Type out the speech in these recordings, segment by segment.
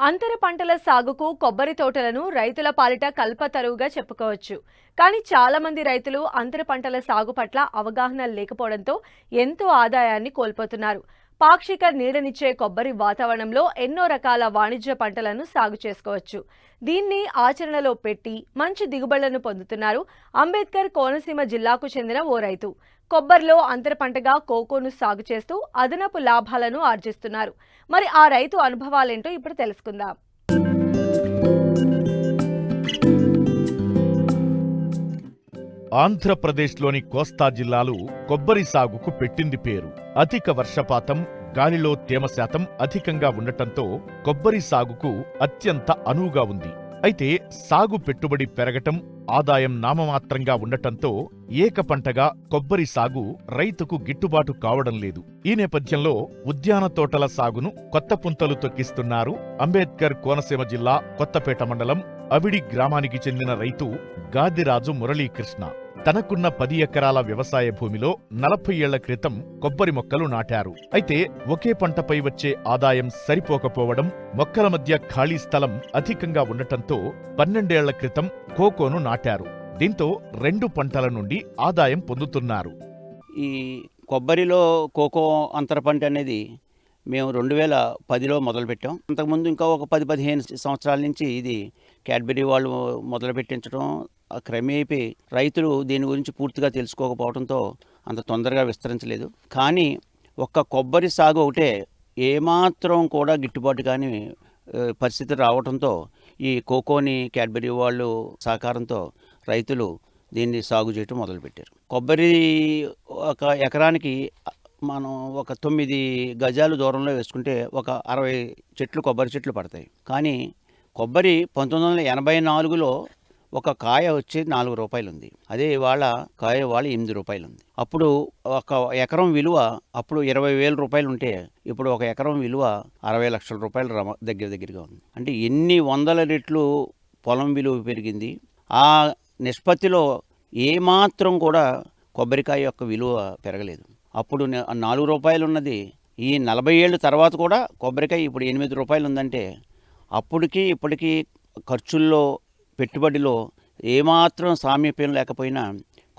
అంతర పంటల సాగుకు కొబ్బరి తోటలను రైతుల పాలిట కల్పతరువుగా చెప్పుకోవచ్చు. కానీ చాలా మంది రైతులు అంతర పంటల సాగు పట్ల అవగాహన లేకపోవడంతో ఎంతో ఆదాయాన్ని కోల్పోతున్నారు. పాక్షిక నీడనిచ్చే కొబ్బరి వాతావరణంలో ఎన్నో రకాల వాణిజ్య పంటలను సాగు చేసుకోవచ్చు. దీన్ని ఆచరణలో పెట్టి మంచి దిగుబడులను పొందుతున్నారు అంబేద్కర్ కోనసీమ జిల్లాకు చెందిన ఓ రైతు. కొబ్బరిలో అంతర పంటగా కోకోను సాగు చేస్తూ అదనపు లాభాలను ఆర్జిస్తున్నారు. మరి ఆ రైతు అనుభవాలేంటో ఇప్పుడు తెలుసుకుందాం. ఆంధ్రప్రదేశ్లోని కోస్తా జిల్లాలు కొబ్బరి సాగుకు పెట్టింది పేరు. అధిక వర్షపాతం, గాలిలో తేమ శాతం అధికంగా ఉండటంతో కొబ్బరి సాగుకు అత్యంత అనువుగా ఉంది. అయితే సాగు పెట్టుబడి పెరగటం, ఆదాయం నామమాత్రంగా ఉండటంతో ఏకపంటగా కొబ్బరి సాగు రైతుకు గిట్టుబాటు కావడం లేదు. ఈ నేపథ్యంలో ఉద్యాన తోటల సాగును కొత్త పుంతలు తొక్కిస్తున్నారు అంబేద్కర్ కోనసీమ జిల్లా కొత్తపేట మండలం అవిడి గ్రామానికి చెందిన రైతు గాదిరాజు మురళీకృష్ణ. తనకున్న 10 ఎకరాల వ్యవసాయ భూమిలో 40 ఏళ్ల క్రితం కొబ్బరి మొక్కలు నాటారు. అయితే ఒకే పంటపై వచ్చే ఆదాయం సరిపోకపోవడం, మొక్కల మధ్య ఖాళీ స్థలం అధికంగా ఉండటంతో 12 ఏళ్ల క్రితం కోకోను నాటారు. దీంతో 2 పంటల నుండి ఆదాయం పొందుతున్నారు. ఈ కొబ్బరిలో కోకో అంతర పంట అనేది మేము 2010లో మొదలుపెట్టాం. అంతకుముందు ఇంకా ఒక 10-15 సంవత్సరాల నుంచి ఇది క్యాడ్బరీ వాళ్ళు మొదలుపెట్టించడం, క్రమేపీ రైతులు దీని గురించి పూర్తిగా తెలుసుకోకపోవడంతో అంత తొందరగా విస్తరించలేదు. కానీ ఒక్క కొబ్బరి సాగు ఒకటే ఏమాత్రం కూడా గిట్టుబాటు కాని పరిస్థితి రావడంతో ఈ కోకోని క్యాడ్బరీ వాళ్ళు సహకారంతో రైతులు దీన్ని సాగు చేయటం మొదలుపెట్టారు. కొబ్బరి ఒక ఎకరానికి మనం ఒక 9 గజాలు దూరంలో వేసుకుంటే ఒక 60 చెట్లు కొబ్బరి చెట్లు పడతాయి. కానీ కొబ్బరి 1984లో ఒక కాయ వచ్చి 4 రూపాయలు ఉంది. అదే ఇవాళ కాయ ఇవాళ 8 రూపాయలు ఉంది. అప్పుడు ఒక ఎకరం విలువ అప్పుడు 20,000 రూపాయలు ఉంటే ఇప్పుడు ఒక ఎకరం విలువ 60 లక్షల రూపాయలు దగ్గరగా ఉంది. అంటే ఎన్ని వందల రెట్లు పొలం విలువ పెరిగింది. ఆ నిష్పత్తిలో ఏమాత్రం కూడా కొబ్బరికాయ యొక్క విలువ పెరగలేదు. అప్పుడు 4 రూపాయలు ఉన్నది ఈ 40 ఏళ్ళ తర్వాత కూడా కొబ్బరికాయ ఇప్పుడు 8 రూపాయలు ఉందంటే అప్పటికి ఇప్పటికీ ఖర్చుల్లో పెట్టుబడిలో ఏమాత్రం సామీప్యం లేకపోయినా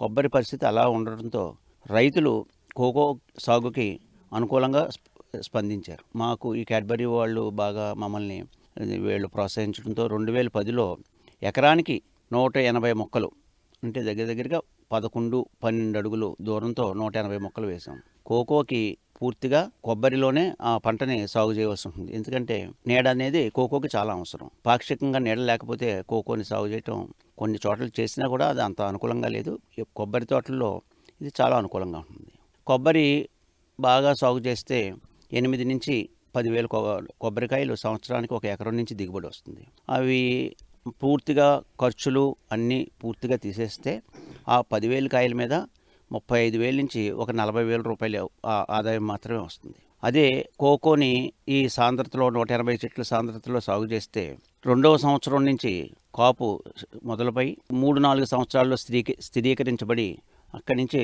కొబ్బరి పరిస్థితి అలా ఉండడంతో రైతులు కోకో సాగుకి అనుకూలంగా స్పందించారు. మాకు ఈ క్యాడ్బరీ వాళ్ళు బాగా మమ్మల్ని వీళ్ళు ప్రోత్సహించడంతో 2010లో ఎకరానికి 180 మొక్కలు అంటే దగ్గరగా 11-12 అడుగులు దూరంతో 180 మొక్కలు వేసాం. కోకోకి పూర్తిగా కొబ్బరిలోనే ఆ పంటని సాగు చేయవలసి ఉంటుంది. ఎందుకంటే నీడ అనేది కోకోకి చాలా అవసరం. పాక్షికంగా నీడ లేకపోతే కోకోని సాగు చేయటం కొన్ని చోట్ల చేసినా కూడా అది అంత అనుకూలంగా లేదు. కొబ్బరి తోటల్లో ఇది చాలా అనుకూలంగా ఉంటుంది. కొబ్బరి బాగా సాగు చేస్తే 8 నుంచి 10,000 కొబ్బరికాయలు సంవత్సరానికి ఒక ఎకరం నుంచి దిగుబడి వస్తుంది. అవి పూర్తిగా ఖర్చులు అన్నీ పూర్తిగా తీసేస్తే ఆ 10,000 కాయల మీద 35,000 నుంచి ఒక 40,000 రూపాయలు ఆదాయం మాత్రమే వస్తుంది. అదే కోకోని ఈ సాంద్రతలో 180 చెట్ల సాంద్రతలో సాగు చేస్తే 2వ సంవత్సరం నుంచి కాపు మొదలుపై 3-4 సంవత్సరాల్లో స్థిరీకరించబడి అక్కడి నుంచి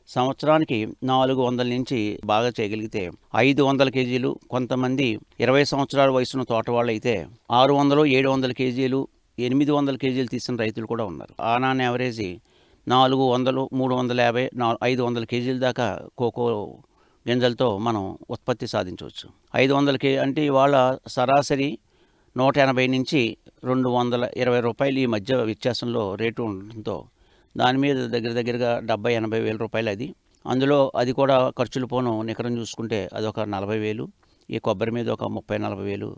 సంవత్సరానికి 400 నుంచి బాగా చేయగలిగితే 500 కేజీలు, కొంతమంది 20 సంవత్సరాల వయసున్న తోట వాళ్ళు అయితే 600-700 కేజీలు, 800 కేజీలు తీసిన రైతులు కూడా ఉన్నారు. ఆన్ యావరేజ్ 400, 350, 500 కేజీల దాకా కోకో గింజలతో మనం ఉత్పత్తి సాధించవచ్చు. 500 అంటే ఇవాళ సరాసరి 180 నుంచి 220 రూపాయలు ఈ మధ్య వ్యత్యాసంలో రేటు ఉండటంతో దాని మీద దగ్గరగా 70-80 వేల రూపాయలు అది. అందులో అది కూడా ఖర్చులు పోను నికరం చూసుకుంటే అదొక 40,000, ఈ కొబ్బరి మీద ఒక 30-40 వేలు,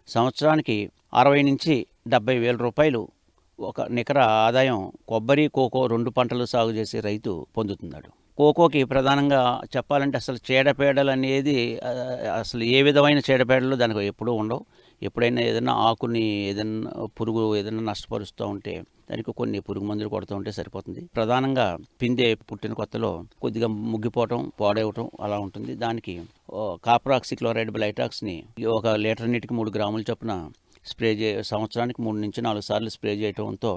సంవత్సరానికి 60 నుంచి 70 వేల రూపాయలు ఒక నికర ఆదాయం కొబ్బరి కోకో 2 పంటలు సాగు చేసే రైతు పొందుతున్నాడు. కోకోకి ప్రధానంగా చెప్పాలంటే అసలు చీడపీడలు అనేది అసలు ఏ విధమైన చీడపీడలు దానికి ఎప్పుడూ ఉండవు. ఎప్పుడైనా ఏదైనా ఆకుని ఏదైనా పురుగు ఏదైనా నష్టపరుస్తూ ఉంటే దానికి కొన్ని పురుగు మందులు కొడుతూ ఉంటే సరిపోతుంది. ప్రధానంగా పిందె పుట్టిన కొత్తలో కొద్దిగా ముగ్గిపోవటం, పాడవటం అలా ఉంటుంది. దానికి కాపరాక్సిక్లోరైడ్ బ్లైటాక్స్ని ఒక లీటర్ నీటికి 3 గ్రాముల చొప్పున స్ప్రే సంవత్సరానికి 3 నుంచి 4 సార్లు స్ప్రే చేయటంతో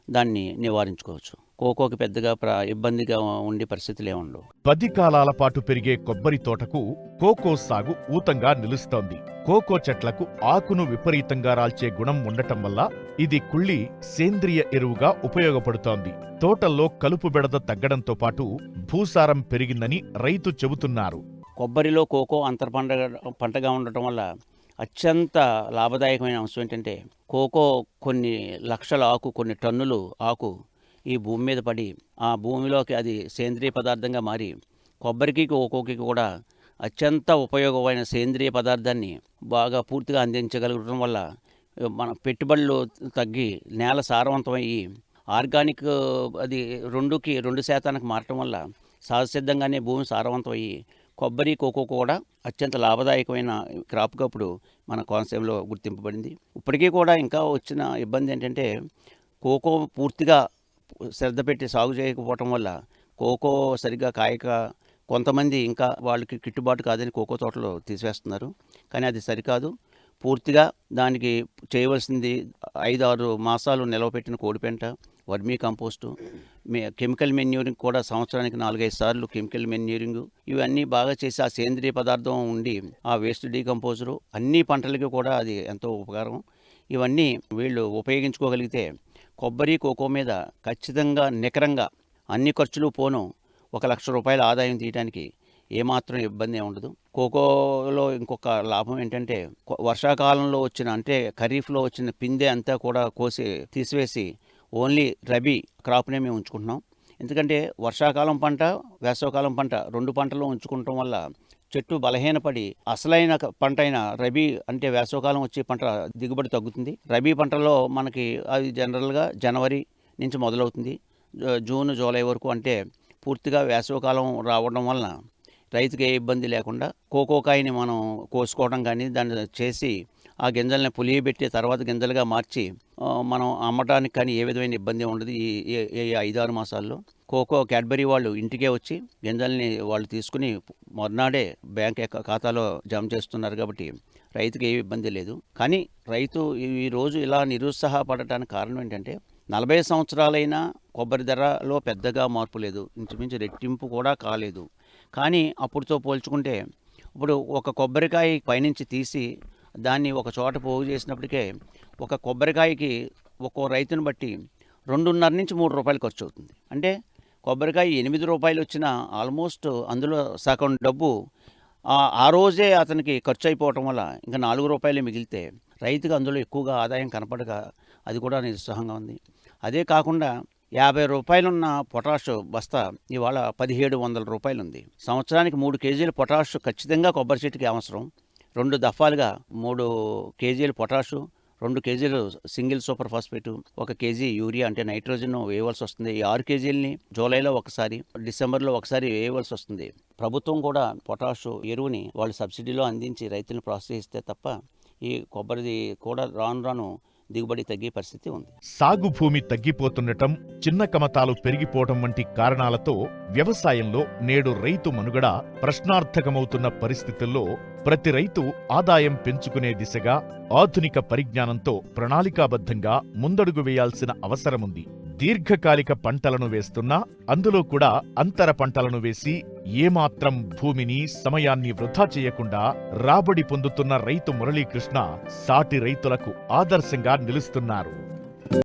దాన్ని నివారించుకోవచ్చు. కోకోకి పెద్దగా ఇబ్బందిగా ఉండే పరిస్థితులు ఏముండవు. 10 కాలాల పాటు పెరిగే కొబ్బరి తోటకు కోకో సాగు ఊతంగా నిలుస్తోంది. కోకో చెట్లకు ఆకును విపరీతంగా రాల్చే గుణం ఉండటం వల్ల ఇది కుళ్ళి సేంద్రియ ఎరువుగా ఉపయోగపడుతోంది. తోటల్లో కలుపు బెడద తగ్గడంతో పాటు భూసారం పెరిగిందని రైతు చెబుతున్నారు. కొబ్బరిలో కోకో అంతర పంటగా ఉండటం వల్ల అత్యంత లాభదాయకమైన అంశం ఏంటంటే, కోకో కొన్ని లక్షల ఆకు, కొన్ని టన్నులు ఆకు ఈ భూమి మీద పడి ఆ భూమిలోకి అది సేంద్రియ పదార్థంగా మారి కొబ్బరికి కోకోకి కూడా అత్యంత ఉపయోగమైన సేంద్రియ పదార్థాన్ని బాగా పూర్తిగా అందించగలగడం వల్ల మన పెట్టుబడులు తగ్గి నేల సారవంతమయ్యి ఆర్గానిక్ అది 2% మారటం వల్ల సహజసిద్ధంగానే భూమి సారవంతమయ్యి కొబ్బరి కోకో కూడా అత్యంత లాభదాయకమైన క్రాప్గా ఇప్పుడు మన కోనసీమలో గుర్తింపబడింది. ఇప్పటికీ కూడా ఇంకా వచ్చిన ఇబ్బంది ఏంటంటే, కోకో పూర్తిగా శ్రద్ధ పెట్టి సాగు చేయకపోవటం వల్ల కోకో సరిగ్గా కాయక కొంతమంది ఇంకా వాళ్ళకి గిట్టుబాటు కాదని కోకో తోటలు తీసివేస్తున్నారు. కానీ అది సరికాదు. పూర్తిగా దానికి చేయవలసింది 5-6 మాసాలు నిలవపెట్టిన కోడిపెంట, వర్మీ కంపోస్టు, కెమికల్ మెన్యూరింగ్ కూడా సంవత్సరానికి 4-5 సార్లు కెమికల్ మెన్యూరింగ్, ఇవన్నీ బాగా చేసి ఆ సేంద్రియ పదార్థం ఉండి ఆ వేస్ట్ డీకంపోజరు అన్ని పంటలకి కూడా అది ఎంతో ఉపకారం. ఇవన్నీ వీళ్ళు ఉపయోగించుకోగలిగితే కొబ్బరి కోకో మీద ఖచ్చితంగా నికరంగా అన్ని ఖర్చులు పోను 1,00,000 రూపాయల ఆదాయం తీయడానికి ఏమాత్రం ఇబ్బంది ఉండదు. కోకోలో ఇంకొక లాభం ఏంటంటే, వర్షాకాలంలో వచ్చిన అంటే ఖరీఫ్లో వచ్చిన పిందె అంతా కూడా కోసి తీసివేసి ఓన్లీ రబీ క్రాప్నే మేము ఉంచుకుంటున్నాం. ఎందుకంటే వర్షాకాలం పంట, వేసవకాలం పంట 2 పంటలు ఉంచుకోవటం వల్ల చెట్టు బలహీనపడి అసలైన పంట అయిన రబీ అంటే వేసవకాలం వచ్చే పంట దిగుబడి తగ్గుతుంది. రబీ పంటలో మనకి అది జనరల్గా జనవరి నుంచి మొదలవుతుంది. జూన్, జూలై వరకు అంటే పూర్తిగా వేసవకాలం రావడం వలన రైతుకి ఏ ఇబ్బంది లేకుండా కోకోకాయని మనం కోసుకోవడం కానీ దాన్ని చేసి ఆ గింజల్ని పులియబెట్టి తర్వాత గింజలుగా మార్చి మనం అమ్మటానికి కానీ ఏ విధమైన ఇబ్బంది ఉండదు. ఈ 5-6 మాసాల్లో కోకో క్యాడ్బరీ వాళ్ళు ఇంటికే వచ్చి గింజల్ని వాళ్ళు తీసుకుని మొదనాడే బ్యాంక్ ఖాతాలో జమ చేస్తున్నారు కాబట్టి రైతుకి ఏ ఇబ్బంది లేదు. కానీ రైతు ఈరోజు ఇలా నిరుత్సాహపడటానికి కారణం ఏంటంటే, 40 సంవత్సరాలైనా కొబ్బరి ధరలో పెద్దగా మార్పు లేదు, ఇంచుమించు రెట్టింపు కూడా కాలేదు. కానీ అప్పుడుతో పోల్చుకుంటే ఇప్పుడు ఒక కొబ్బరికాయ పైనుంచి తీసి దాన్ని ఒక చోట పోగు చేసినప్పటికే ఒక కొబ్బరికాయకి ఒక్కో రైతుని బట్టి 2.5 నుంచి 3 రూపాయలు ఖర్చు అవుతుంది. అంటే కొబ్బరికాయ 8 రూపాయలు వచ్చినా ఆల్మోస్ట్ అందులో సగం డబ్బు ఆ రోజే అతనికి ఖర్చు అయిపోవటం వల్ల ఇంకా 4 రూపాయలే మిగిలితే రైతుకు అందులో ఎక్కువగా ఆదాయం కనపడక అది కూడా నిరుత్సాహంగా ఉంది. అదే కాకుండా 50 రూపాయలున్న పొటాష్ బస్తా ఇవాళ 1,700 రూపాయలు ఉంది. సంవత్సరానికి 3 కేజీల పొటాష్ ఖచ్చితంగా కొబ్బరి చెట్టుకి అవసరం. 2 దఫాలుగా 3 కేజీలు పొటాషు, 2 కేజీలు single super phosphate, 1 KG urea అంటే నైట్రోజన్ వేయవలసి వస్తుంది. ఈ 6 కేజీలని జూలైలో ఒకసారి, డిసెంబర్లో ఒకసారి వేయవలసి వస్తుంది. ప్రభుత్వం కూడా పొటాషు ఎరువుని వాళ్ళు సబ్సిడీలో అందించి రైతులను ప్రోత్సహిస్తే తప్ప ఈ కొబ్బరిది కూడా రాను రాను దిగుబడి తగ్గే పరిస్థితి ఉంది. సాగు భూమి తగ్గిపోతుండటం, చిన్న కమతాలు పెరిగిపోవటం వంటి కారణాలతో వ్యవసాయంలో నేడు రైతు మనుగడ ప్రశ్నార్థకమవుతున్న పరిస్థితుల్లో ప్రతి రైతు ఆదాయం పెంచుకునే దిశగా ఆధునిక పరిజ్ఞానంతో ప్రణాళికాబద్ధంగా ముందడుగు వేయాల్సిన అవసరముంది. దీర్ఘకాలిక పంటలను వేస్తున్నా అందులో కూడా అంతర పంటలను వేసి ఏమాత్రం భూమిని, సమయాన్ని వృధా చేయకుండా రాబడి పొందుతున్న రైతు మురళీకృష్ణ సాటి రైతులకు ఆదర్శంగా నిలుస్తున్నారు.